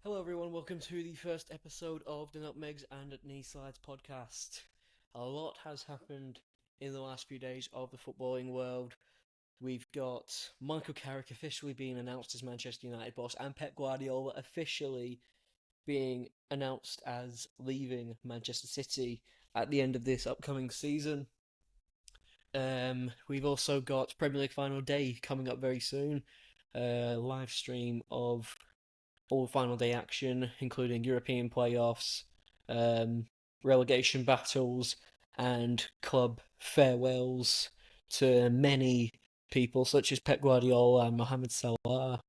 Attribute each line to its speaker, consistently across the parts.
Speaker 1: Hello, everyone. Welcome to the first episode of the Nutmegs and Knee Slides podcast. A lot has happened in the last few days of the footballing world. We've got Michael Carrick officially being announced as Manchester United boss, and Pep Guardiola officially being announced as leaving Manchester City at the end of this upcoming season. We've also got Premier League final day coming up very soon. Live stream of all final day action, including European playoffs, um, relegation battles, and club farewells to many people such as Pep Guardiola and Mohamed Salah.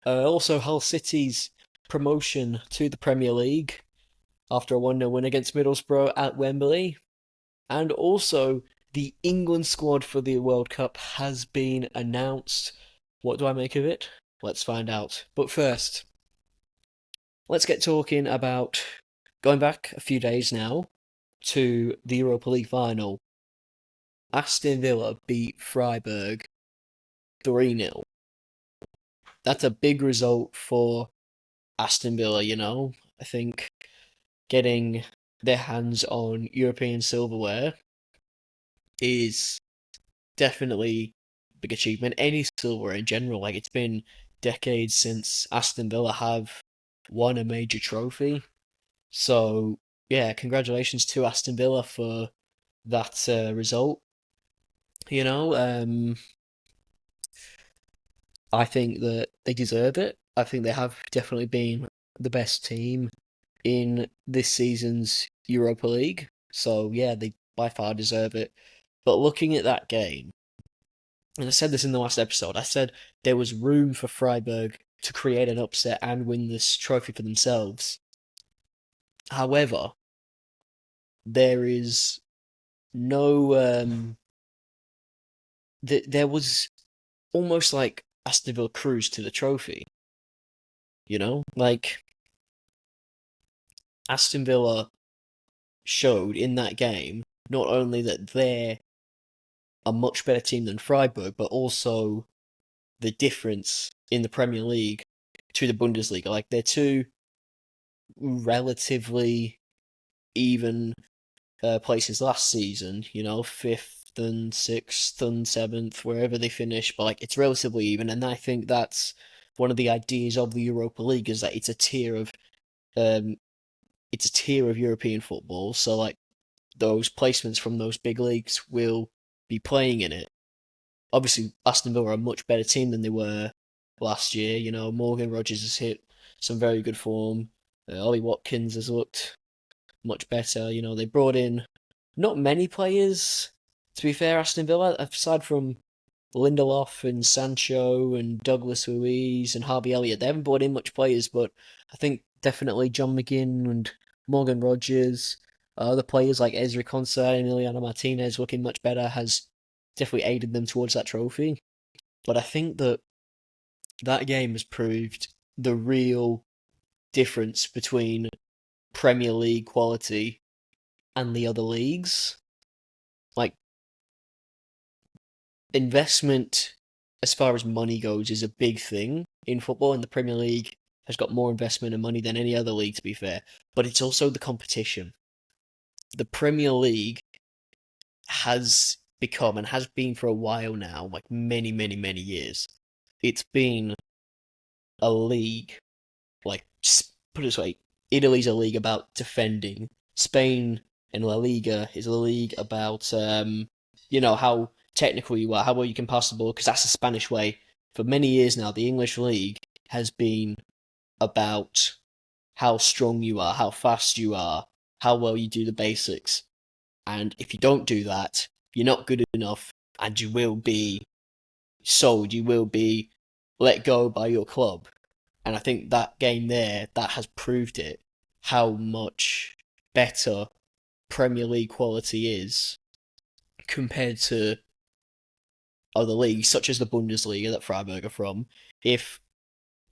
Speaker 1: Also, Hull City's promotion to the Premier League after a 1-0 win against Middlesbrough at Wembley. And also, the England squad for the World Cup has been announced. What do I make of it? Let's find out. But first, let's get talking about going back a few days now to the Europa League final. Aston Villa beat Freiburg 3-0. That's a big result for Aston Villa, you know. I think getting their hands on European silverware is definitely a big achievement. Any silverware in general, like it's been decades since Aston Villa have won a major trophy. So yeah, congratulations to Aston Villa for that result. You know, I think that they deserve it. I think they have definitely been the best team in this season's Europa League. So yeah, they by far deserve it. But looking at that game, and I said this in the last episode, I said there was room for Freiburg to create an upset and win this trophy for themselves. However, there is no there was almost like Aston Villa cruise to the trophy. You know, like Aston Villa showed in that game not only that they're a much better team than Freiburg, but also the difference in the Premier League to the Bundesliga. Like they're two relatively even places last season. You know, fifth and sixth and seventh, wherever they finish. But like it's relatively even, and I think that's one of the ideas of the Europa League is that um, it's a tier of European football. So like those placements from those big leagues will be playing in it. Obviously, Aston Villa are a much better team than they were last year. You know, Morgan Rogers has hit some very good form. Ollie Watkins has looked much better. You know, they brought in not many players, to be fair, Aston Villa, aside from Lindelof and Sancho and Douglas Luiz and Harvey Elliott. They haven't brought in much players, but I think definitely John McGinn and Morgan Rogers, other players like Ezri Konsa and Emiliano Martinez looking much better has definitely aided them towards that trophy. But I think that that game has proved the real difference between Premier League quality and the other leagues. Like investment as far as money goes is a big thing in football, and the Premier League has got more investment and money than any other league, to be fair. But it's also the competition. The Premier League has become and has been for a while now, like many, many, many years. It's been a league, like put it this way, Italy's a league about defending. Spain and La Liga is a league about how technical you are, how well you can pass the ball, because that's the Spanish way. For many years now, the English league has been about how strong you are, how fast you are, how well you do the basics. And if you don't do that, you're not good enough, and you will be sold, you will be let go by your club. And I think that game there, that has proved it, how much better Premier League quality is compared to other leagues, such as the Bundesliga that Freiburg are from. If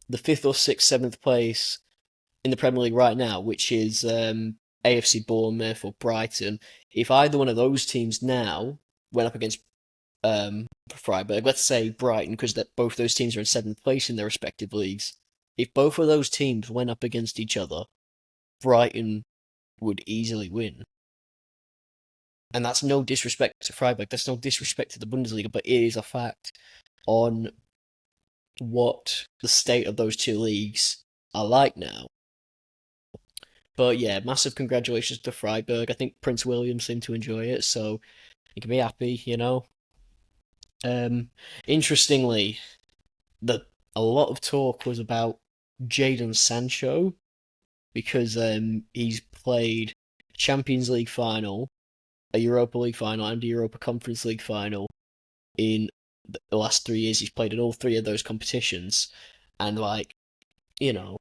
Speaker 1: the fifth or sixth, seventh place in the Premier League right now, which is AFC Bournemouth or Brighton, if either one of those teams now went up against Freiburg, let's say Brighton, because both those teams are in seventh place in their respective leagues, If both of those teams went up against each other, Brighton would easily win. And that's no disrespect to Freiburg, that's no disrespect to the Bundesliga, but it is a fact on what the state of those two leagues are like now. But yeah, massive congratulations to Freiburg. I think Prince William seemed to enjoy it, so he can be happy, you know. Interestingly, the a lot of talk was about Jadon Sancho because he's played a Champions League final, a Europa League final, and a Europa Conference League final in the last 3 years. He's played in all three of those competitions, and like, you know,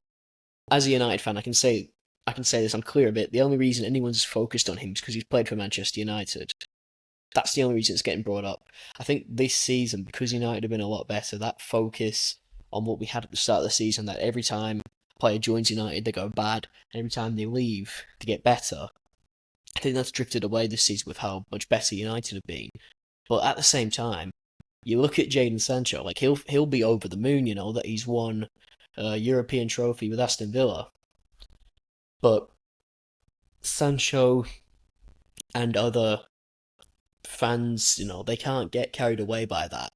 Speaker 1: as a United fan, I can say this. I'm clear a bit. The only reason anyone's focused on him is because he's played for Manchester United. That's the only reason it's getting brought up. I think this season, because United have been a lot better, that focus on what we had at the start of the season, that every time a player joins United, they go bad, and every time they leave, they get better. I think that's drifted away this season with how much better United have been. But at the same time, you look at Jadon Sancho, like he'll be over the moon, you know, that he's won a European trophy with Aston Villa. But Sancho and other fans, you know, they can't get carried away by that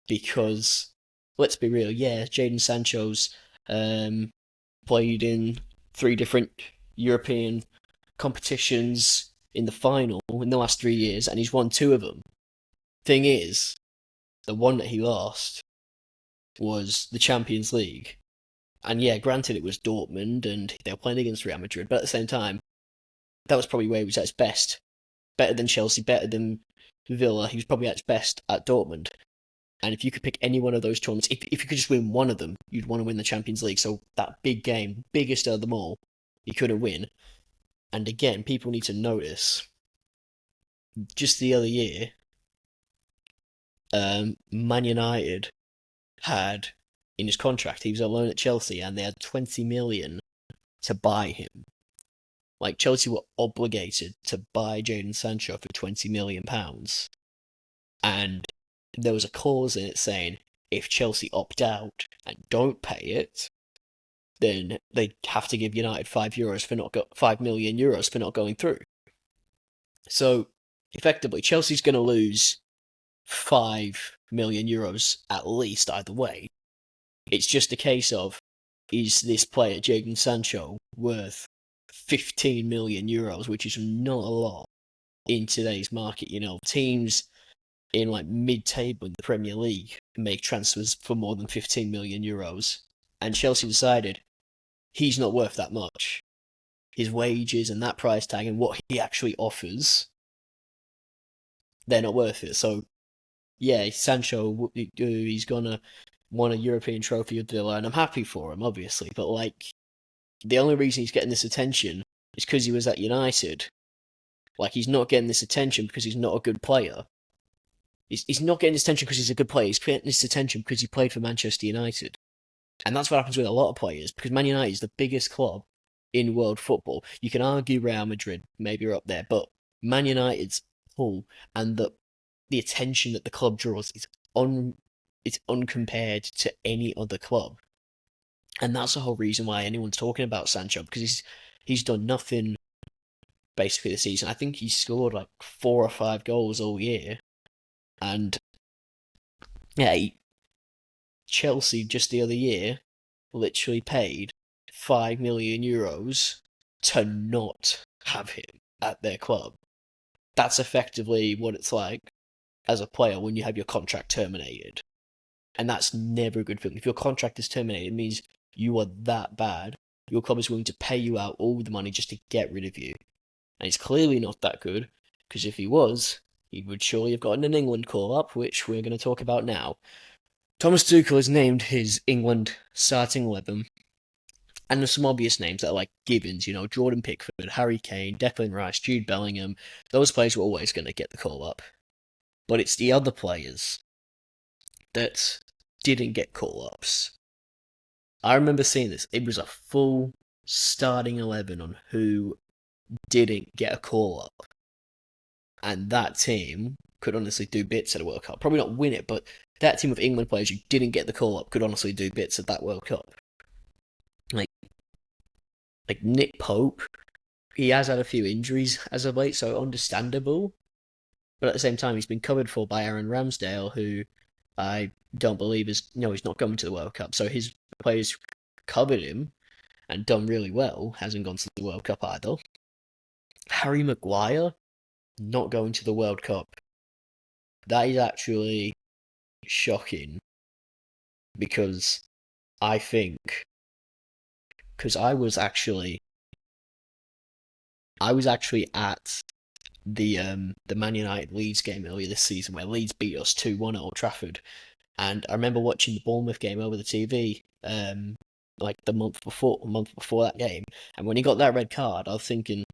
Speaker 1: because, let's be real, yeah, Jadon Sancho's played in three different European competitions in the final in the last 3 years, and he's won two of them. Thing is, the one that he lost was the Champions League. And yeah, granted, it was Dortmund and they were playing against Real Madrid, but at the same time, that was probably where he was at his best. Better than Chelsea, better than Villa. He was probably at his best at Dortmund. And if you could pick any one of those tournaments, if you could just win one of them, you'd want to win the Champions League. So that big game, biggest of them all, you couldn't win. And again, people need to notice, just the other year, Man United had in his contract, he was alone at Chelsea, and they had 20 million to buy him. Like, Chelsea were obligated to buy Jadon Sancho for £20 million. And there was a clause in it saying if Chelsea opt out and don't pay it, then they'd have to give United €5 for not €5 million for not going through. So effectively, Chelsea's going to lose €5 million at least either way. It's just a case of, is this player, Jadon Sancho, worth €15 million, which is not a lot in today's market. You know, teams in like mid-table in the Premier League make transfers for more than €15 million, and Chelsea decided he's not worth that much. His wages and that price tag and what he actually offers, they're not worth it. So yeah, Sancho, he's gonna won a European trophy with Villa, and I'm happy for him, obviously. But like, the only reason he's getting this attention is because he was at United. Like, he's not getting this attention because he's not a good player. He's not getting this attention because he's a good player. He's getting this attention because he played for Manchester United. And that's what happens with a lot of players, because Man United is the biggest club in world football. You can argue Real Madrid maybe are up there, but Man United's pull and the attention that the club draws is it's uncompared to any other club. And that's the whole reason why anyone's talking about Sancho, because he's done nothing basically this season. I think he scored like 4 or 5 goals all year. And yeah, Chelsea just the other year literally paid €5 million to not have him at their club. That's effectively what it's like as a player when you have your contract terminated. And that's never a good thing. If your contract is terminated, it means you are that bad. Your club is willing to pay you out all the money just to get rid of you. And it's clearly not that good, because if he was, he would surely have gotten an England call-up, which we're going to talk about now. Thomas Tuchel has named his England starting 11, and there's some obvious names that are like givens, you know, Jordan Pickford, Harry Kane, Declan Rice, Jude Bellingham. Those players were always going to get the call-up. But it's the other players that didn't get call-ups. I remember seeing this. It was a full starting 11 on who didn't get a call-up. And that team could honestly do bits at a World Cup. Probably not win it, but that team of England players who didn't get the call-up could honestly do bits at that World Cup. Like Nick Pope, he has had a few injuries as of late, so understandable. But at the same time, he's been covered for by Aaron Ramsdale, who I don't believe is he's not going to the World Cup. So his players covered him and done really well. Hasn't gone to the World Cup either. Harry Maguire not going to the World Cup. That is actually shocking because I think because I was actually at the Man United Leeds game earlier this season where Leeds beat us 2-1 at Old Trafford, and I remember watching the Bournemouth game over the TV like the month before that game, and when he got that red card, I was thinking,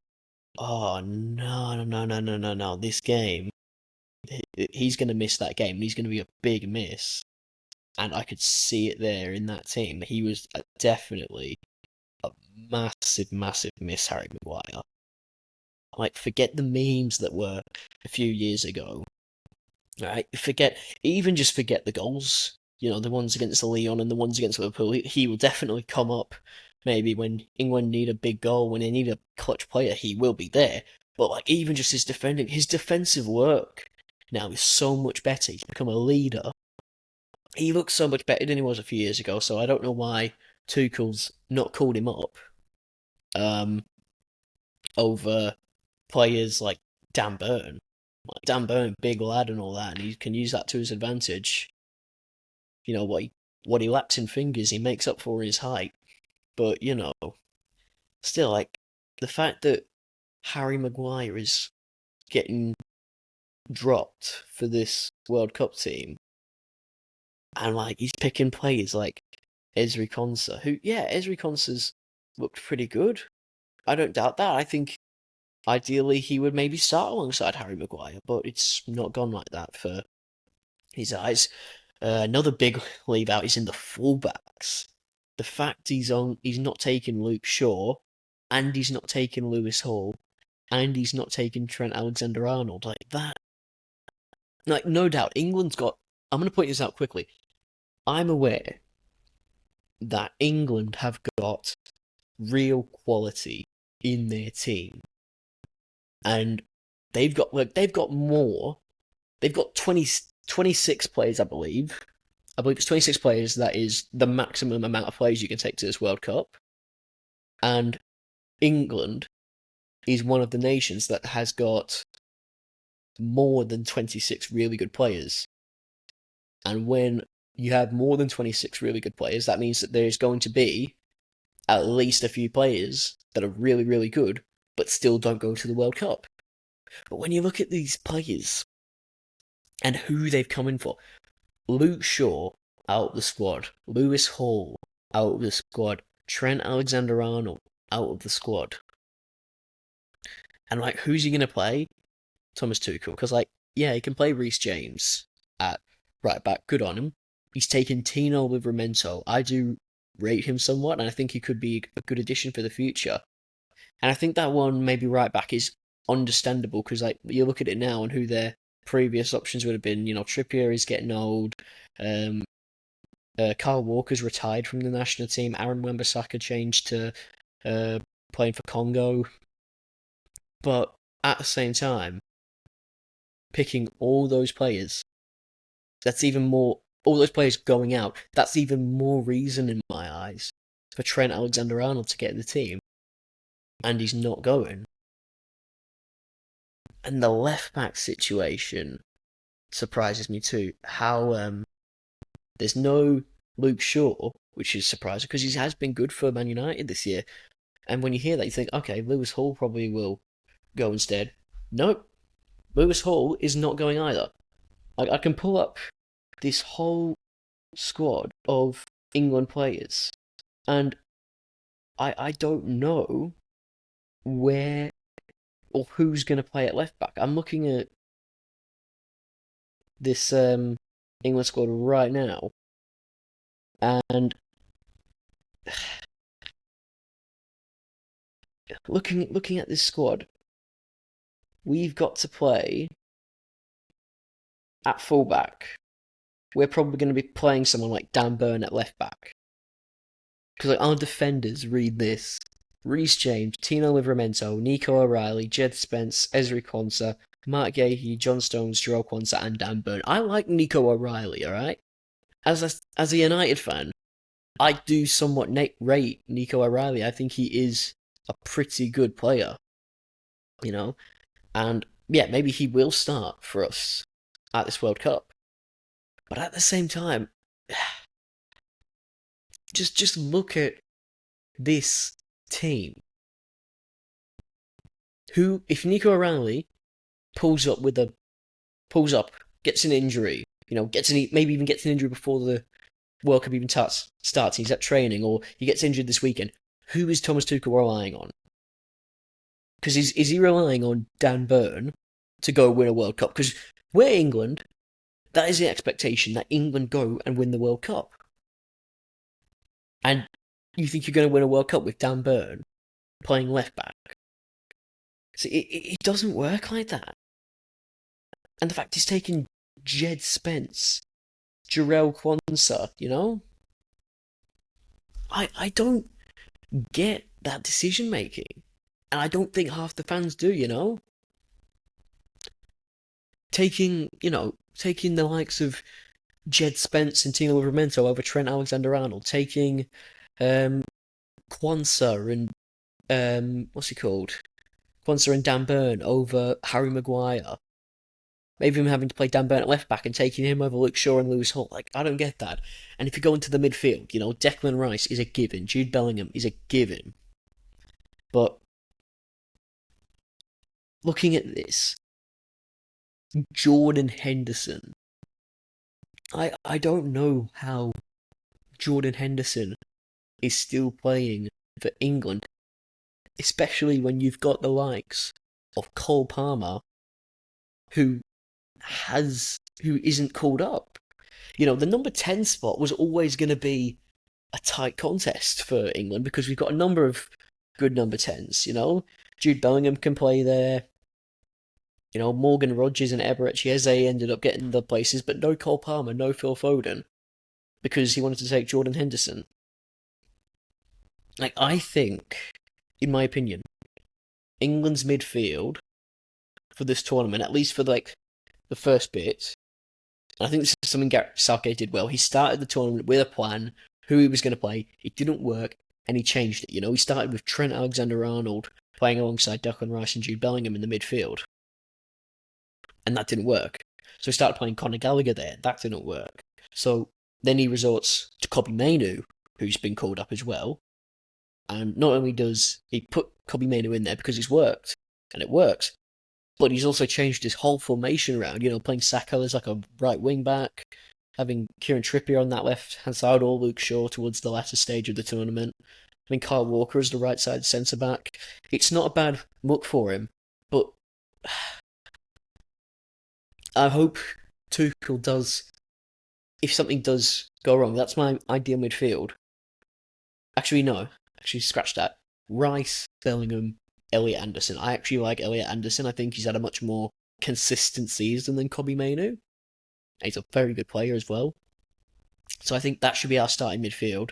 Speaker 1: oh no no no no no no no, this game he's gonna miss that game. And he's gonna be a big miss, and I could see it there in that team. He was definitely a massive massive miss, Harry Maguire. Like, forget the memes that were a few years ago. Right? Forget the goals. The ones against Leon and the ones against Liverpool. He will definitely come up. Maybe when England need a big goal, when they need a clutch player, he will be there. But like, even just his defensive work now is so much better. He's become a leader. He looks so much better than he was a few years ago. So I don't know why Tuchel's not called him up um, over players like Dan Burn. Like Dan Burn, big lad and all that, and he can use that to his advantage. What he lacks in fingers, he makes up for his height. But still, like the fact that Harry Maguire is getting dropped for this World Cup team, and like he's picking players like Ezri Konsa, who Ezri Konsa's looked pretty good. I don't doubt that. I think ideally he would maybe start alongside Harry Maguire, but it's not gone like that for his eyes. Another big leave out is in the fullbacks. The fact he's not taking Luke Shaw, and he's not taking Lewis Hall, and he's not taking Trent Alexander-Arnold, like that. Like, no doubt, England's got. I'm going to point this out quickly. I'm aware that England have got real quality in their team, and they've got more. They've got 26 players, I believe. I believe it's 26 players. That is the maximum amount of players you can take to this World Cup. And England is one of the nations that has got more than 26 really good players. And when you have more than 26 really good players, that means that there's going to be at least a few players that are really, really good, but still don't go to the World Cup. But when you look at these players and who they've come in for, Luke Shaw out of the squad, Lewis Hall out of the squad, Trent Alexander-Arnold out of the squad. And like, who's he gonna play? Thomas Tuchel, because he can play Reece James at right back. Good on him. He's taken Tino Livramento. I do rate him somewhat, and I think he could be a good addition for the future. And I think that one maybe right back is understandable because you look at it now and who their previous options would have been. Trippier is getting old. Kyle Walker's retired from the national team. Aaron Wan-Bissaka changed to playing for Congo. But at the same time, picking all those players, that's even more. All those players going out, that's even more reason in my eyes for Trent Alexander-Arnold to get in the team. And he's not going. And the left back situation surprises me too. How there's no Luke Shaw, which is surprising because he has been good for Man United this year. And when you hear that, you think, okay, Lewis Hall probably will go instead. Nope, Lewis Hall is not going either. Like, I can pull up this whole squad of England players, and I don't know where or who's going to play at left back. I'm looking at this England squad right now, and looking at this squad, we've got to play at fullback. We're probably going to be playing someone like Dan Burn at left back. Because our defenders read this Reece James, Tino Livramento, Nico O'Reilly, Jed Spence, Ezri Konsa, Mark Gahey, John Stones, Joe Quansah, and Dan Burn. I like Nico O'Reilly, alright? As a United fan, I do somewhat rate Nico O'Reilly. I think he is a pretty good player, you know? And yeah, maybe he will start for us at this World Cup. But at the same time, just look at this team. Who, if Nico O'Reilly pulls up, gets an injury, maybe even gets an injury before the World Cup even starts. He's at training, or he gets injured this weekend. Who is Thomas Tuchel relying on? Because is he relying on Dan Burn to go win a World Cup? Because we're England. That is the expectation, that England go and win the World Cup. And you think you're going to win a World Cup with Dan Burn playing left back? See, it doesn't work like that. And the fact he's taking Jed Spence, Jarell Quansah, I don't get that decision making. And I don't think half the fans do. Taking the likes of Jed Spence and Tino Livramento over Trent Alexander-Arnold, taking Quansah and what's he called? Quansah and Dan Burn over Harry Maguire. Maybe even having to play Dan Burn at left back and taking him over Luke Shaw and Lewis Hall. Like, I don't get that. And if you go into the midfield, Declan Rice is a given. Jude Bellingham is a given. But looking at this, Jordan Henderson. I don't know how Jordan Henderson is still playing for England, especially when you've got the likes of Cole Palmer, who isn't called up. The number 10 spot was always going to be a tight contest for England because we've got a number of good number 10s, Jude Bellingham can play there. Morgan Rogers and Eberechi Eze ended up getting the places, but no Cole Palmer, no Phil Foden, because he wanted to take Jordan Henderson. Like, I think, in my opinion, England's midfield for this tournament, at least for the first bit, and I think this is something Gareth Southgate did well. He started the tournament with a plan, who he was going to play. It didn't work, and he changed it. He started with Trent Alexander-Arnold playing alongside Declan Rice and Jude Bellingham in the midfield. And that didn't work. So he started playing Conor Gallagher there. That didn't work. So then he resorts to Kobbie Mainoo, who's been called up as well. And not only does he put Kobbie Mainoo in there because it's worked, and it works, but he's also changed his whole formation around, playing Saka as like a right wing back, having Kieran Trippier on that left-hand side, or Luke Shaw towards the latter stage of the tournament, having Kyle Walker as the right side centre-back. It's not a bad look for him, but I hope Tuchel does, if something does go wrong, that's my ideal midfield. Actually, no. Actually, scratch that. Rice, Bellingham, Elliot Anderson. I actually like Elliot Anderson. I think he's had a much more consistent season than Kobbie Mainoo. He's a very good player as well. So I think that should be our starting midfield.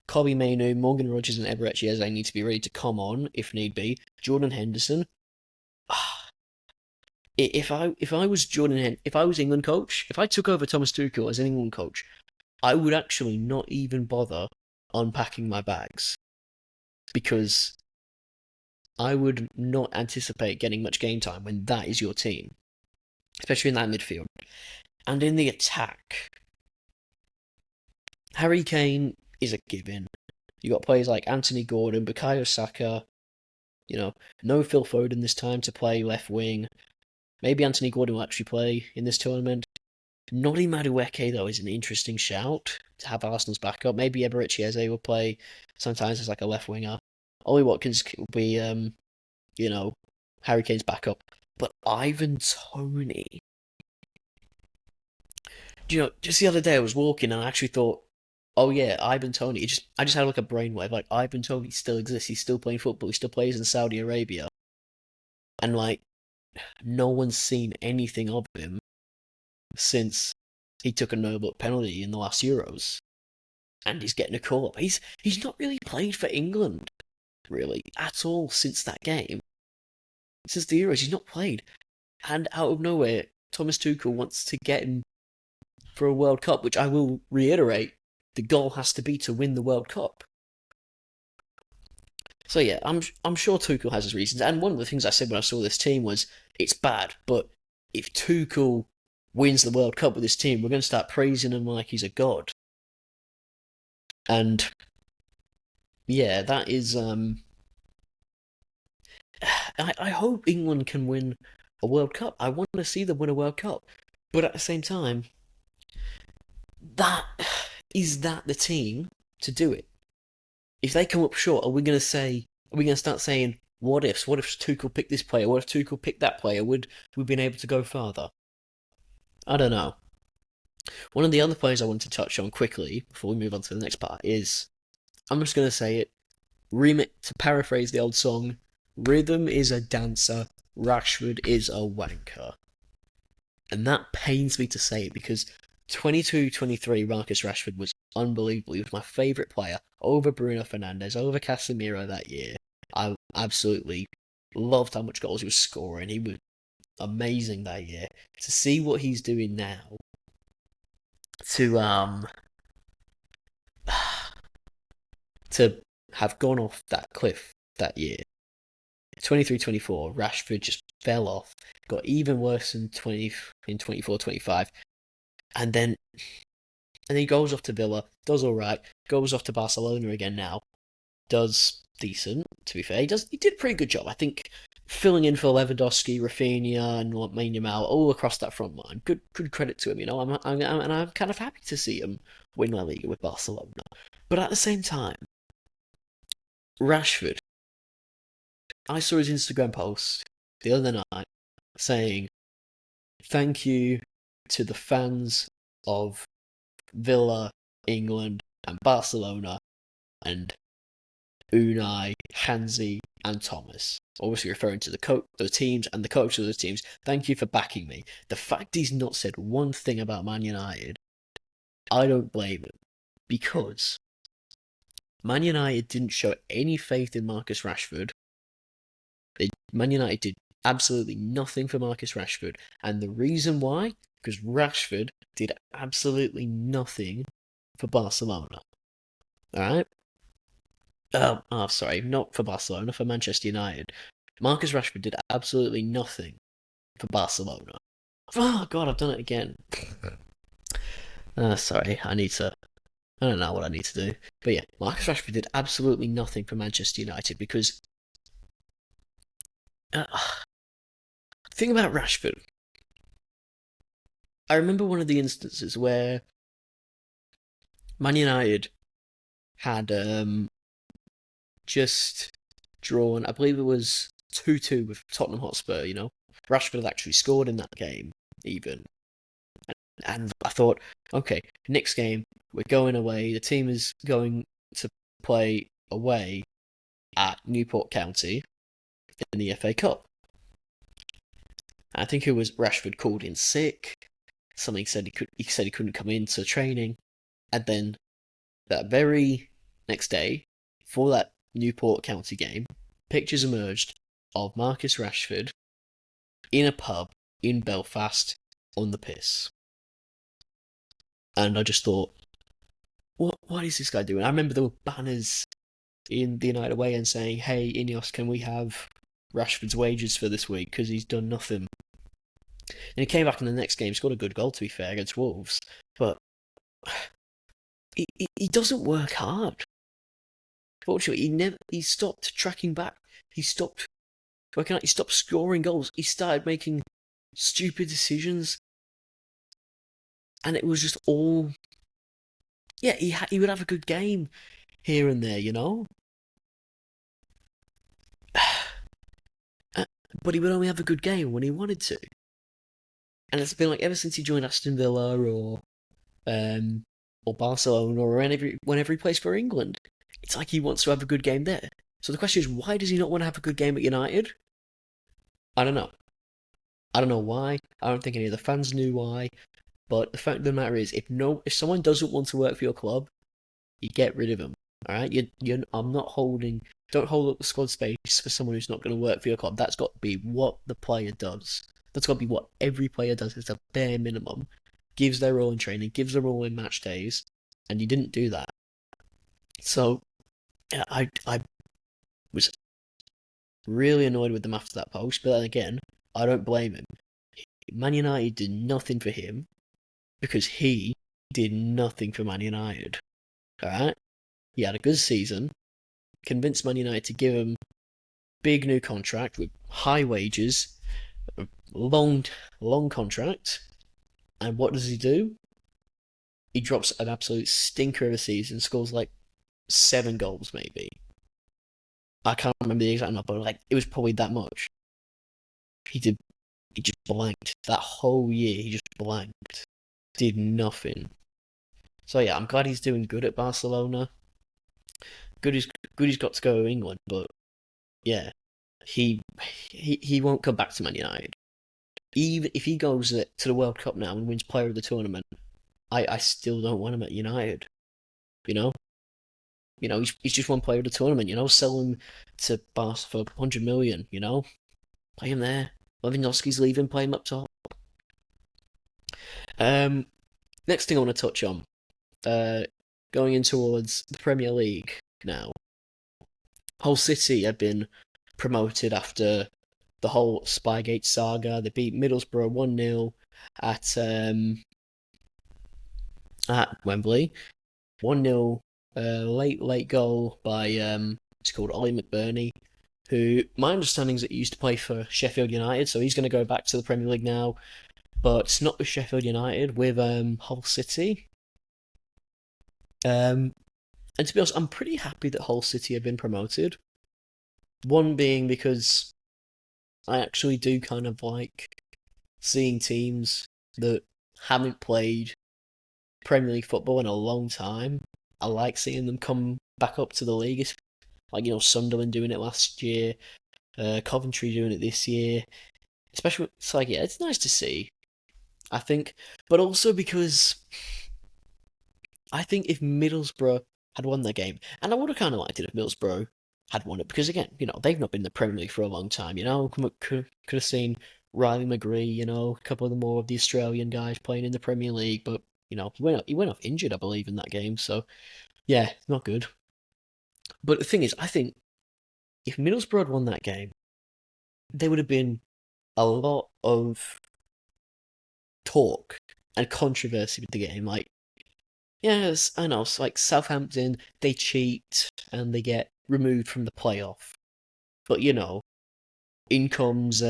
Speaker 1: Kobbie Mainoo, Morgan Rogers and Eberechi Eze need to be ready to come on, if need be. Jordan Henderson. If I was if I was England coach, if I took over Thomas Tuchel as an England coach, I would actually not even bother unpacking my bags, because I would not anticipate getting much game time when that is your team, especially in that midfield. And in the attack, Harry Kane is a given. You got players like Anthony Gordon, Bukayo Saka. No Phil Foden this time to play left wing. Maybe Anthony Gordon will actually play in this tournament. Noddy Madueke, though, is an interesting shout to have Arsenal's backup. Maybe Eberechi Eze will play sometimes as like a left winger. Ollie Watkins will be, Harry Kane's backup. But Ivan Toney. Just the other day I was walking and I actually thought, oh yeah, Ivan Toney. I just had like a brainwave. Like, Ivan Toney still exists. He's still playing football. He still plays in Saudi Arabia. And no one's seen anything of him since he took a no-look penalty in the last Euros, and he's getting a call up. He's not really played for England really, at all since that game. Since the Euros, he's not played. And out of nowhere, Thomas Tuchel wants to get him for a World Cup, which I will reiterate, the goal has to be to win the World Cup. So yeah, I'm sure Tuchel has his reasons. And one of the things I said when I saw this team was, it's bad, but if Tuchel wins the World Cup with this team, we're going to start praising him like he's a god. And yeah, that is. I hope England can win a World Cup. I want to see them win a World Cup, but at the same time, that is that the team to do it. If they come up short, are we going to say? Are we going to start saying what ifs? What if Tuchel picked this player? What if Tuchel picked that player? Would we been able to go farther? I don't know. One of the other players I want to touch on quickly before we move on to the next part is, I'm just going to say it, to paraphrase the old song, rhythm is a dancer, Rashford is a wanker. And that pains me to say because 22-23 Marcus Rashford was unbelievable. He was my favourite player over Bruno Fernandes, over Casemiro that year. I absolutely loved how much goals he was scoring. He was amazing that year. To see what he's doing now, to to have gone off that cliff that year, 23-24, Rashford just fell off, got even worse in 24-25, and then he goes off to Villa, does all right, goes off to Barcelona again now, does decent. To be fair, he did a pretty good job. I think filling in for Lewandowski, Rafinha, and Lamine Yamal all across that front line. Good credit to him. You know, I'm kind of happy to see him win La Liga with Barcelona. But at the same time, Rashford, I saw his Instagram post the other night saying, "Thank you to the fans of Villa, England, and Barcelona, and Unai, Hansi, and Thomas." Obviously referring to the teams and the coach of those teams. Thank you for backing me. The fact he's not said one thing about Man United, I don't blame him. Because Man United didn't show any faith in Marcus Rashford. Man United did absolutely nothing for Marcus Rashford. And the reason why? Because Rashford did absolutely nothing for Barcelona. Alright? Sorry, not for Barcelona, for Manchester United. Marcus Rashford did absolutely nothing for Barcelona. Oh god, I've done it again. Sorry, I don't know what I need to do. But yeah, Marcus Rashford did absolutely nothing for Manchester United because the thing about Rashford, I remember one of the instances where Man United had just drawn, I believe it was 2-2 with Tottenham Hotspur, you know. Rashford had actually scored in that game, even. And I thought, okay, next game, we're going away. The team is going to play away at Newport County in the FA Cup. I think it was Rashford called in sick. Something said he said he couldn't come into training. And then that very next day, for that Newport County game, pictures emerged of Marcus Rashford in a pub in Belfast on the piss. And I just thought, what is this guy doing? I remember there were banners in the United away and saying, "Hey, Ineos, can we have Rashford's wages for this week because he's done nothing?" And he came back in the next game, scored a good goal, to be fair, against Wolves. But he doesn't work hard. Fortunately, he stopped tracking back. He stopped working out. He stopped scoring goals. He started making stupid decisions, and it was just all. Yeah, he would have a good game here and there, you know. But he would only have a good game when he wanted to. And it's been like ever since he joined Aston Villa or Barcelona or whenever he plays for England. It's like he wants to have a good game there. So the question is, why does he not want to have a good game at United? I don't know. I don't know why. I don't think any of the fans knew why. But the fact of the matter is, if someone doesn't want to work for your club, you get rid of them. All right, I'm not holding. Don't hold up the squad space for someone who's not going to work for your club. That's got to be what the player does. That's got to be what every player does. It's a bare minimum. Gives their all in training, gives their all in match days, and you didn't do that. So yeah, I was really annoyed with them after that post. But then again, I don't blame him. Man United did nothing for him because he did nothing for Man United. All right, he had a good season, convinced Man United to give him big new contract with high wages, a long contract. And what does he do? He drops an absolute stinker of a season, scores like 7 goals maybe. I can't remember the exact number, but like it was probably that much. He did. He just blanked that whole year. He just blanked. Did nothing. So yeah, I'm glad he's doing good at Barcelona. Good he's got to go to England, but yeah, he won't come back to Man United. Even if he goes to the World Cup now and wins Player of the Tournament, I still don't want him at United. You know, he's just one Player of the Tournament. Sell him to Barca for 100 million. Play him there. Lewandowski's leaving. Play him up top. Um, Next thing I want to touch on, going in towards the Premier League now. Hull City have been promoted after the whole Spygate saga. They beat Middlesbrough 1-0 at Wembley. 1-0 late goal by it's called Ollie McBurney, who my understanding is that he used to play for Sheffield United, so he's going to go back to the Premier League now, but it's not with Sheffield United, with Hull City. And to be honest, I'm pretty happy that Hull City have been promoted. One being because I actually do kind of like seeing teams that haven't played Premier League football in a long time. I like seeing them come back up to the league. Like, Sunderland doing it last year, Coventry doing it this year. Especially, it's like, yeah, it's nice to see. I think, but also because I think if Middlesbrough had won that game, and I would have kind of liked it if Middlesbrough had won it, because again, they've not been in the Premier League for a long time. Could have seen Riley McGree, a couple of the more of the Australian guys playing in the Premier League, but he went off injured, I believe, in that game. So yeah, not good. But the thing is, I think if Middlesbrough had won that game, there would have been a lot of talk and controversy with the game. Like, yes, I know, it's like Southampton, they cheat and they get removed from the playoff. But in comes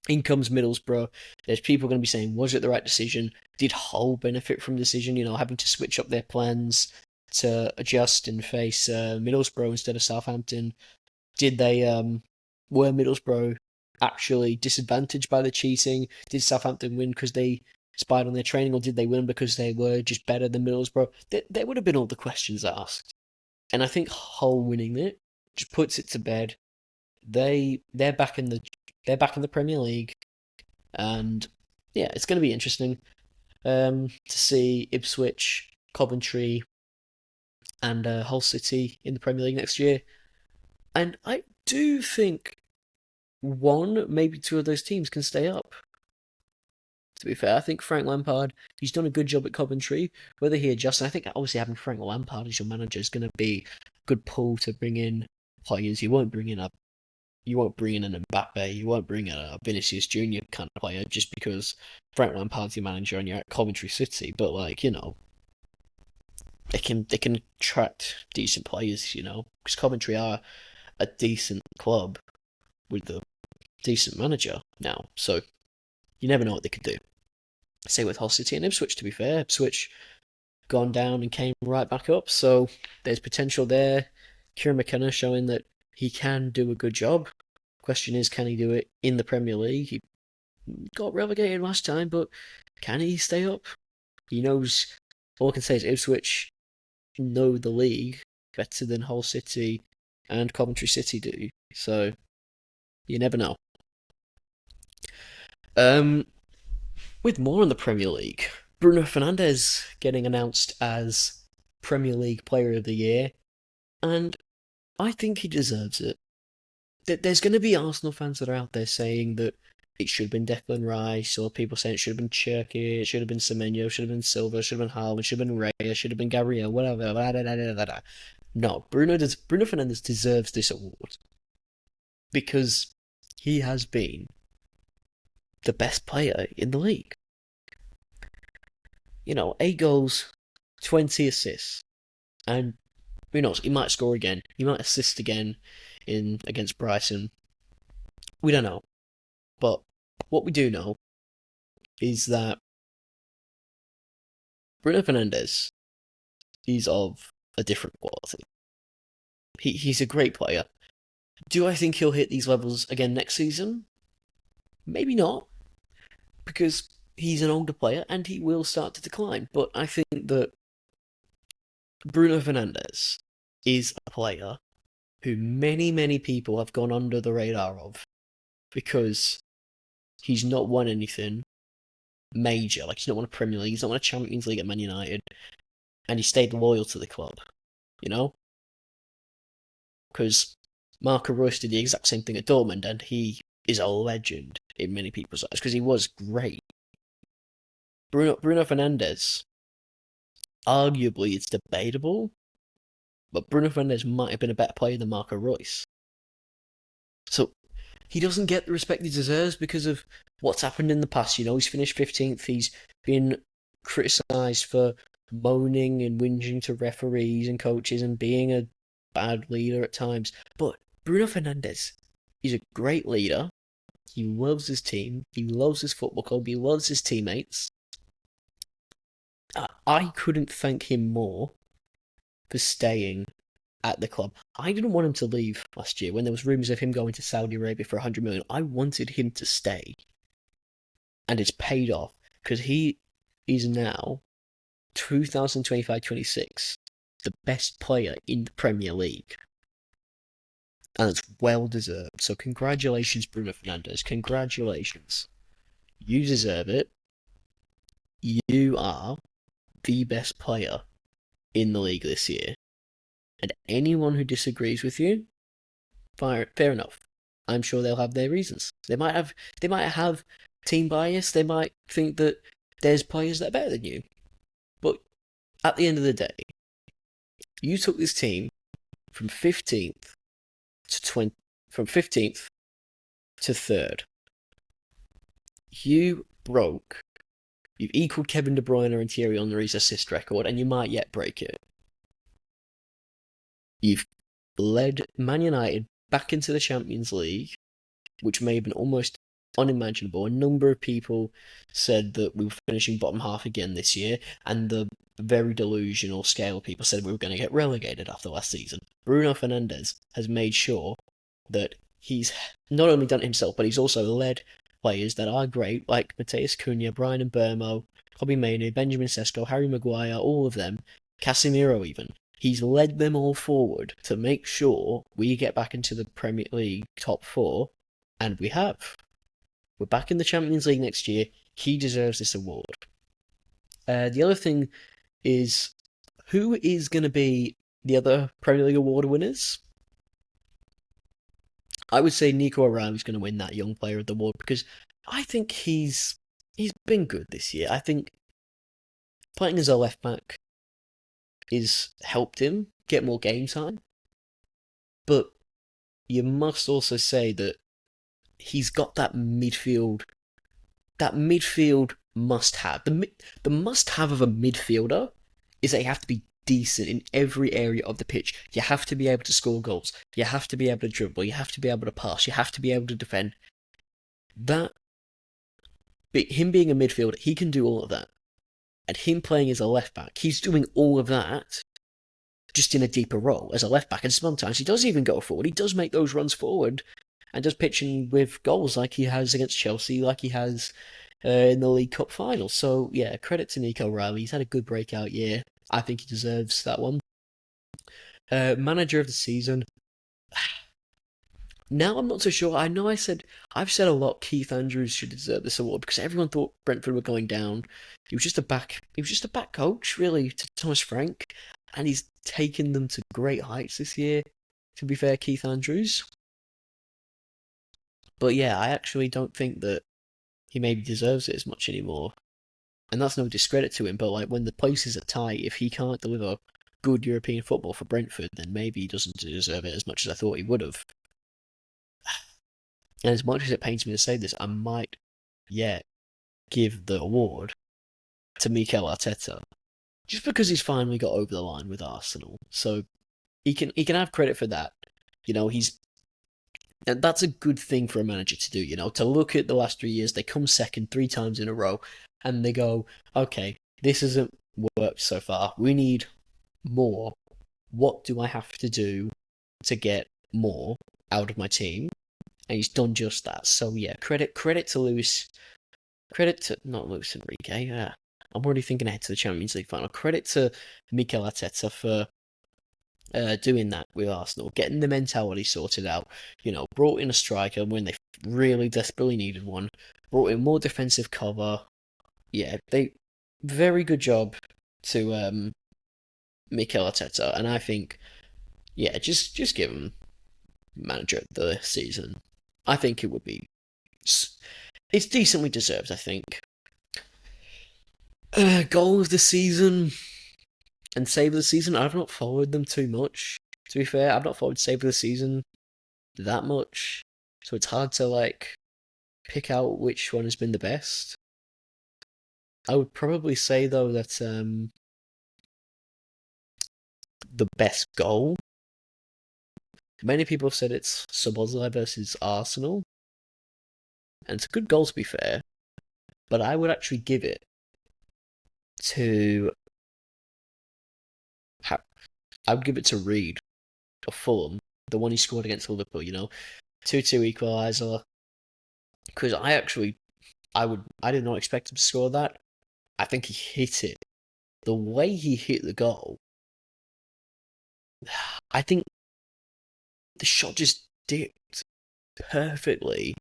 Speaker 1: Middlesbrough. There's people going to be saying, was it the right decision? Did Hull benefit from the decision? Having to switch up their plans to adjust and face Middlesbrough instead of Southampton. Did they were Middlesbrough actually disadvantaged by the cheating? Did Southampton win because they spied on their training, or did they win because they were just better than Middlesbrough? There would have been all the questions asked, and I think Hull winning it just puts it to bed. They're back in the Premier League, and yeah, it's going to be interesting to see Ipswich, Coventry, and Hull City in the Premier League next year. And I do think one, maybe two of those teams can stay up. To be fair, I think Frank Lampard, he's done a good job at Coventry. Whether he adjusts, I think obviously having Frank Lampard as your manager is going to be a good pull to bring in players. You won't bring in an Mbappe, you won't bring in a Vinicius Junior kind of player just because Frank Lampard's your manager and you're at Coventry City. But they can attract decent players, because Coventry are a decent club with a decent manager now. So you never know what they could do. Same with Hull City and Ipswich, to be fair. Ipswich gone down and came right back up, so there's potential there. Kieran McKenna showing that he can do a good job. Question is, can he do it in the Premier League? He got relegated last time, but can he stay up? He knows. All I can say is Ipswich know the league better than Hull City and Coventry City do. So you never know. With more in the Premier League, Bruno Fernandes getting announced as Premier League Player of the Year, and I think he deserves it. There's going to be Arsenal fans that are out there saying that it should have been Declan Rice, or people saying it should have been Cherky, it should have been Semenyo, it should have been Silva, it should have been Haaland, it should have been Ray, it should have been Gabriel, whatever. Blah, blah, blah, blah, blah. No, Bruno Fernandes deserves this award because he has been the best player in the league. 8 goals, 20 assists, and who knows, he might score again, he might assist again against Brighton. We don't know. But what we do know is that Bruno Fernandes is of a different quality. He's a great player. Do I think he'll hit these levels again next season? Maybe not, because he's an older player and he will start to decline. But I think that Bruno Fernandes is a player who many, many people have gone under the radar of because he's not won anything major. Like, he's not won a Premier League, he's not won a Champions League at Man United, and he stayed loyal to the club, Because Marco Reus did the exact same thing at Dortmund, and he is a legend in many people's eyes, because he was great. Bruno Fernandes, arguably it's debatable, but Bruno Fernandes might have been a better player than Marco Reus. So, he doesn't get the respect he deserves because of what's happened in the past. He's finished 15th. He's been criticised for moaning and whinging to referees and coaches and being a bad leader at times. But Bruno Fernandes is a great leader. He loves his team. He loves his football club. He loves his teammates. I couldn't thank him more for staying at the club. I didn't want him to leave last year when there was rumours of him going to Saudi Arabia for 100 million. I wanted him to stay. And it's paid off because he is now 2025-26 the best player in the Premier League. And it's well deserved. So congratulations, Bruno Fernandes. Congratulations. You deserve it. You are the best player in the league this year. And anyone who disagrees with you, fair enough. I'm sure they'll have their reasons. They might have team bias. They might think that there's players that are better than you. But at the end of the day, you took this team from 15th to 3rd. You've equaled Kevin De Bruyne and Thierry Henry's assist record, and you might yet break it. You've led Man United back into the Champions League, which may have been almost unimaginable. A number of people said that we were finishing bottom half again this year, and the very delusional scale people said we were going to get relegated after last season. Bruno Fernandes has made sure that he's not only done it himself, but he's also led players that are great, like Mateus Cunha, Brian Mbeumo, Kobbie Mainoo, Benjamin Sesko, Harry Maguire, all of them, Casemiro even. He's led them all forward to make sure we get back into the Premier League top 4, and we have. We're back in the Champions League next year. He deserves this award. The other thing is, who is going to be the other Premier League award winners? I would say Nico O'Reilly's going to win that Young Player of the Award because I think he's been good this year. I think playing as a left back has helped him get more game time. But you must also say that he's got that midfield must-have. The must-have of a midfielder is that you have to be decent in every area of the pitch. You have to be able to score goals. You have to be able to dribble. You have to be able to pass. You have to be able to defend. Him being a midfielder, he can do all of that. And him playing as a left back, he's doing all of that just in a deeper role as a left back. And sometimes he does even go forward. He does make those runs forward and does pitching with goals like he has against Chelsea, like he has in the League Cup final. So, yeah, credit to Nico O'Reilly. He's had a good breakout year. I think he deserves that one. Manager of the season. Now I'm not so sure. I know I've said a lot Keith Andrews should deserve this award because everyone thought Brentford were going down. He was just a back coach, really, to Thomas Frank. and he's taken them to great heights this year. To be fair, Keith Andrews. But yeah, I actually don't think that he maybe deserves it as much anymore. And that's no discredit to him, but like when the places are tight, if he can't deliver good European football for Brentford, then maybe he doesn't deserve it as much as I thought he would have. And as much as it pains me to say this, I might yet give the award to Mikel Arteta just because he's finally got over the line with Arsenal. So he can have credit for that. You know, and that's a good thing for a manager to do. You know, to look at the last 3 years, they come second 3 times in a row, and they go, okay, this hasn't worked so far. We need more. What do I have to do to get more out of my team? And he's done just that. So yeah, credit to Luis. Credit to not Luis Enrique. Yeah, I'm already thinking ahead to the Champions League final. Credit to Mikel Arteta for doing that with Arsenal, getting the mentality sorted out. You know, brought in a striker when they really desperately needed one. Brought in more defensive cover. Yeah, they very good job to Mikel Arteta, and I think yeah, just give him manager of the season. I think it would be it's decently deserved. I think goal of the season and save of the season. I've not followed them too much. To be fair, I've not followed save of the season that much, so it's hard to like pick out which one has been the best. I would probably say though that the best goal. Many people have said it's Szoboszlai versus Arsenal, and it's a good goal to be fair. But I would actually give it to. I would give it to Reed of Fulham, the one he scored against Liverpool. You know, 2-2 equaliser. Because I did not expect him to score that. I think he hit it. The way he hit the goal, I think the shot just dipped perfectly.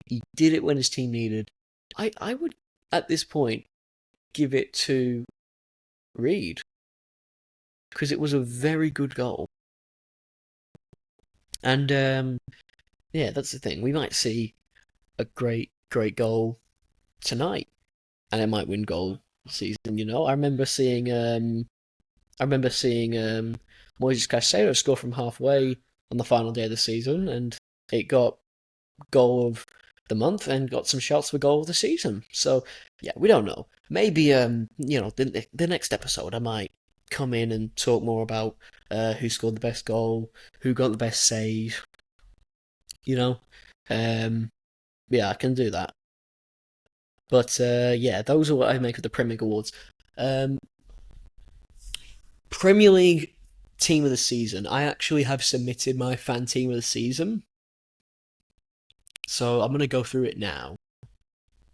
Speaker 1: He did it when his team needed. I would, at this point, give it to Reed. Because it was a very good goal. And, yeah, that's the thing. We might see a great goal tonight. And it might win goal season, you know. I remember seeing Moises Caicedo score from halfway on the final day of the season, and it got goal of the month and got some shots for goal of the season. So yeah, we don't know. Maybe the next episode I might come in and talk more about who scored the best goal, who got the best save. You know, um, yeah, I can do that. But yeah, those are what I make of the Premier League awards. Um, Premier League team of the season. I actually have submitted my fan team of the season, so I'm gonna go through it now.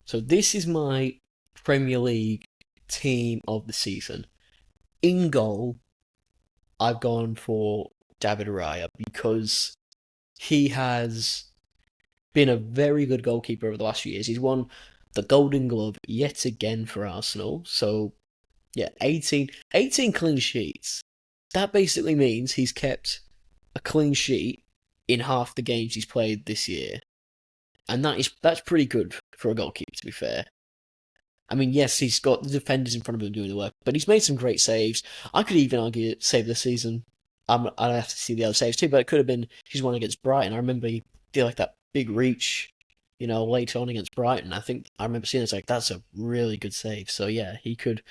Speaker 1: So this is my Premier League team of the season. In goal, I've gone for David Raya because he has been a very good goalkeeper over the last few years. He's won the Golden Glove yet again for Arsenal. So yeah, 18 clean sheets. That basically means he's kept a clean sheet in half the games he's played this year. And that's pretty good for a goalkeeper, to be fair. I mean, yes, he's got the defenders in front of him doing the work, but he's made some great saves. I could even argue save of the season. I'd have to see the other saves too, but it could have been his one against Brighton. I remember he did like that big reach, you know, later on against Brighton. I think I remember seeing it's like that's a really good save. So yeah, he could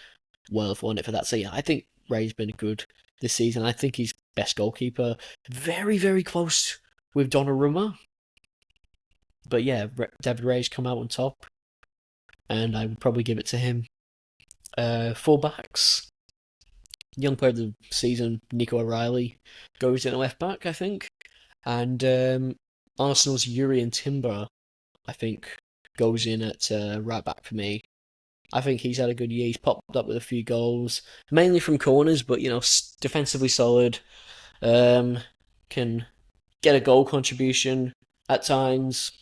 Speaker 1: well have won it for that. So yeah, I think Ray's been good this season. I think he's best goalkeeper. Very, very close with Donnarumma. But yeah, David Ray's come out on top, and I would probably give it to him. Fullbacks, young player of the season, Nico O'Reilly, goes in at left back, I think. And Arsenal's Jurrien Timber, I think, goes in at right back for me. I think he's had a good year. He's popped up with a few goals, mainly from corners, but you know, defensively solid. Can get a goal contribution at times.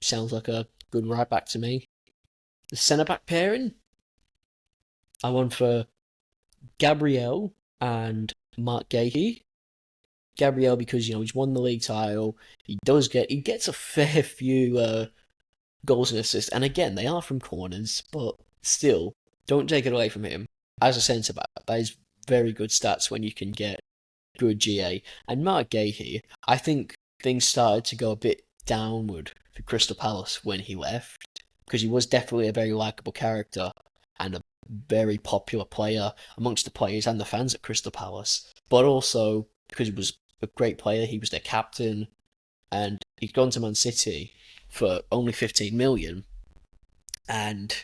Speaker 1: Sounds like a good right back to me. The centre back pairing, I won for Gabriel and Mark Gahey. Gabriel because he's won the league title. He gets a fair few goals and assists, and again they are from corners, but still don't take it away from him as a centre back. That is very good stats when you can get good GA. And Mark Gahey, I think things started to go a bit downward for Crystal Palace when he left because he was definitely a very likeable character and a very popular player amongst the players and the fans at Crystal Palace, but also because he was a great player, he was their captain, and he'd gone to Man City for only 15 million, and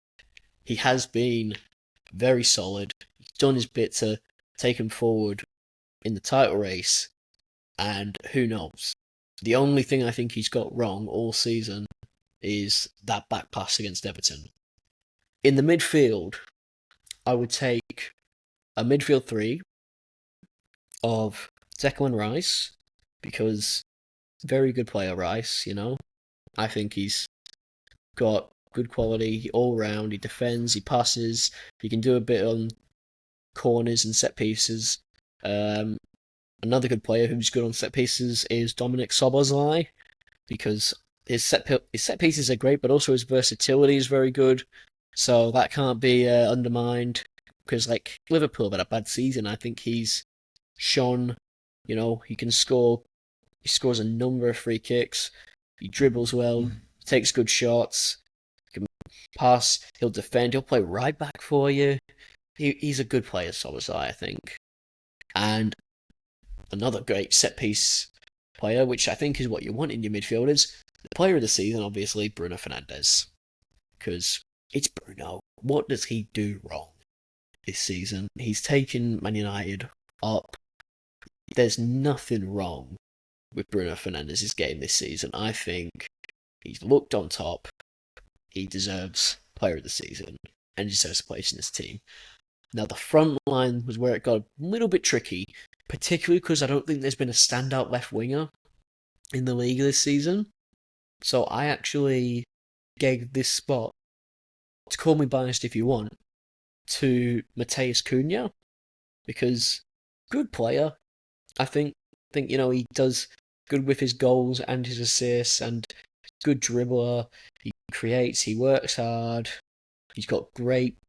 Speaker 1: he has been very solid. He's done his bit to take him forward in the title race, and who knows? The only thing I think he's got wrong all season is that back pass against Everton. In the midfield, I would take a midfield three of Declan Rice, because very good player Rice, I think he's got good quality all round. He defends, he passes, he can do a bit on corners and set pieces. Another good player who's good on set pieces is Dominic Szoboszlai, because his set pieces are great, but also his versatility is very good. So that can't be undermined. Because like Liverpool had a bad season, I think he's shown, he can score. He scores a number of free kicks. He dribbles well, takes good shots, he can pass, he'll defend, he'll play right back for you. He's a good player, Szoboszlai, I think. And another great set piece player, which I think is what you want in your midfielders. The player of the season, obviously, Bruno Fernandes. Because it's Bruno. What does he do wrong this season? He's taken Man United up. There's nothing wrong with Bruno Fernandes' game this season. I think he's looked on top. He deserves player of the season and deserves a place in this team. Now, the front line was where it got a little bit tricky, particularly because I don't think there's been a standout left winger in the league this season. So I actually gave this spot, to call me biased if you want, to Mateus Cunha, because good player. I think he does good with his goals and his assists, and good dribbler. He creates, he works hard. He's got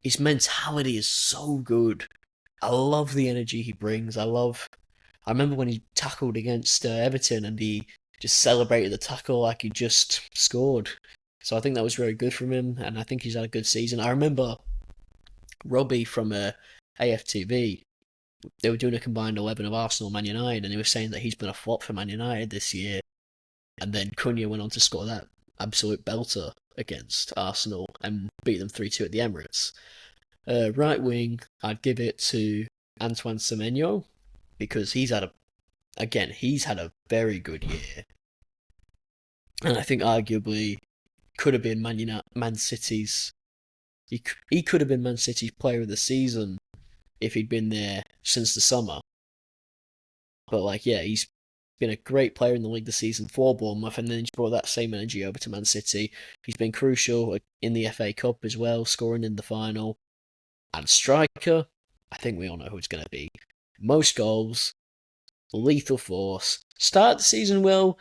Speaker 1: his mentality is so good. I love the energy he brings. I remember when he tackled against Everton and he just celebrated the tackle like he just scored. So I think that was very good from him, and I think he's had a good season. I remember Robbie from AFTV, they were doing a combined 11 of Arsenal and Man United, and they were saying that he's been a flop for Man United this year. And then Cunha went on to score that absolute belter against Arsenal and beat them 3-2 at the Emirates. Right wing, I'd give it to Antoine Semenyo, because he's had a very good year. And I think arguably could have been Man City's. He could have been Man City's player of the season if he'd been there since the summer. But he's been a great player in the league this season for Bournemouth, and then he's brought that same energy over to Man City. He's been crucial in the FA Cup as well, scoring in the final. And striker, I think we all know who it's going to be. Most goals, lethal force. Start the season well,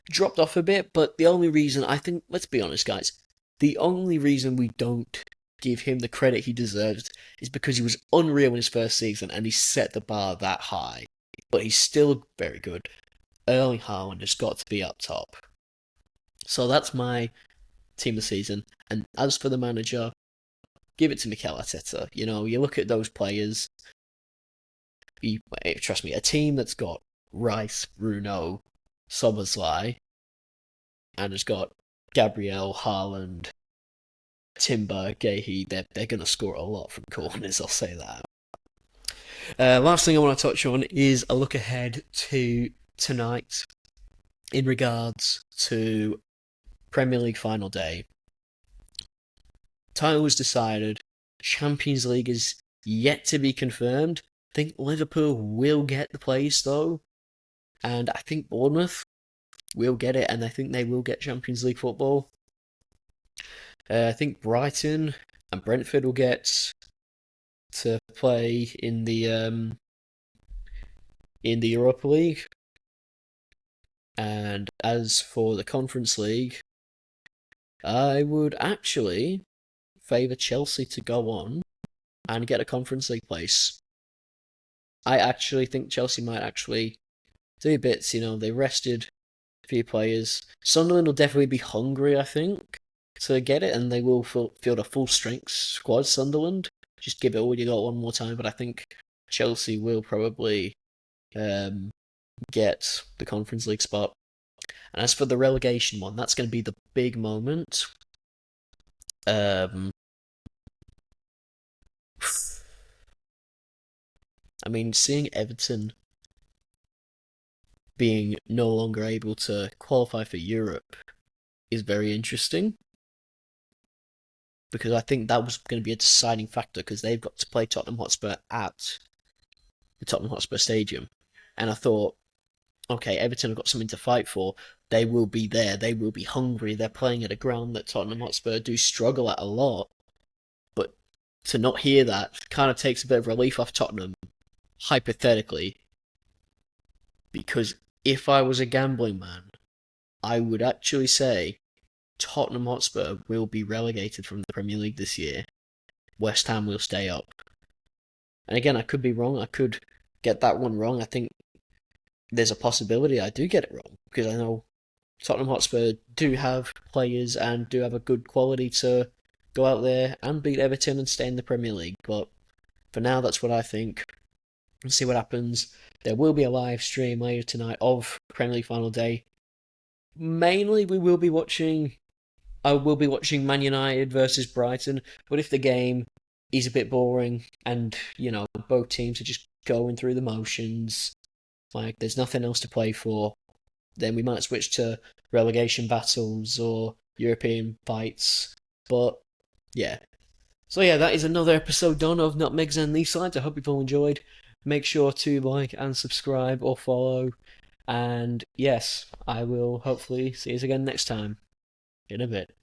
Speaker 1: dropped off a bit, but the only reason, let's be honest guys, the only reason we don't give him the credit he deserves is because he was unreal in his first season and he set the bar that high. But he's still very good. Erling Haaland has got to be up top. So that's my team of the season. And as for the manager, give it to Mikel Arteta. You look at those players. Trust me, a team that's got Rice, Bruno, Szoboszlai, and has got Gabriel, Haaland, Timber, Gahey, they're going to score a lot from corners, I'll say that. Last thing I want to touch on is a look ahead to tonight in regards to Premier League final day. Title was decided. Champions League is yet to be confirmed. I think Liverpool will get the place though, and I think Bournemouth will get it, and I think they will get Champions League football. I think Brighton and Brentford will get to play in the Europa League. And as for the Conference League, I would actually favour Chelsea to go on and get a Conference League place. I actually think Chelsea might actually do bits. They rested a few players. Sunderland will definitely be hungry, I think, to get it, and they will field a full strength squad. Sunderland, just give it all you got one more time. But I think Chelsea will probably get the Conference League spot. And as for the relegation one, that's going to be the big moment. I mean, seeing Everton being no longer able to qualify for Europe is very interesting, because I think that was going to be a deciding factor, because they've got to play Tottenham Hotspur at the Tottenham Hotspur Stadium. And I thought, okay, Everton have got something to fight for. They will be there. They will be hungry. They're playing at a ground that Tottenham Hotspur do struggle at a lot. But to not hear that kind of takes a bit of relief off Tottenham, hypothetically. Because if I was a gambling man, I would actually say Tottenham Hotspur will be relegated from the Premier League this year. West Ham will stay up. And again, I could be wrong. I could get that one wrong. I think there's a possibility I do get it wrong, because I know Tottenham Hotspur do have players and do have a good quality to go out there and beat Everton and stay in the Premier League. But for now, that's what I think. We'll see what happens. There will be a live stream later tonight of Premier League final day. Mainly, I will be watching Man United versus Brighton. But if the game is a bit boring and, both teams are just going through the motions, like there's nothing else to play for, then we might switch to relegation battles or European fights. But yeah. So yeah, that is another episode done of Nutmegs and These Sides. I hope you've all enjoyed. Make sure to like and subscribe or follow. And yes, I will hopefully see you again next time. In a bit.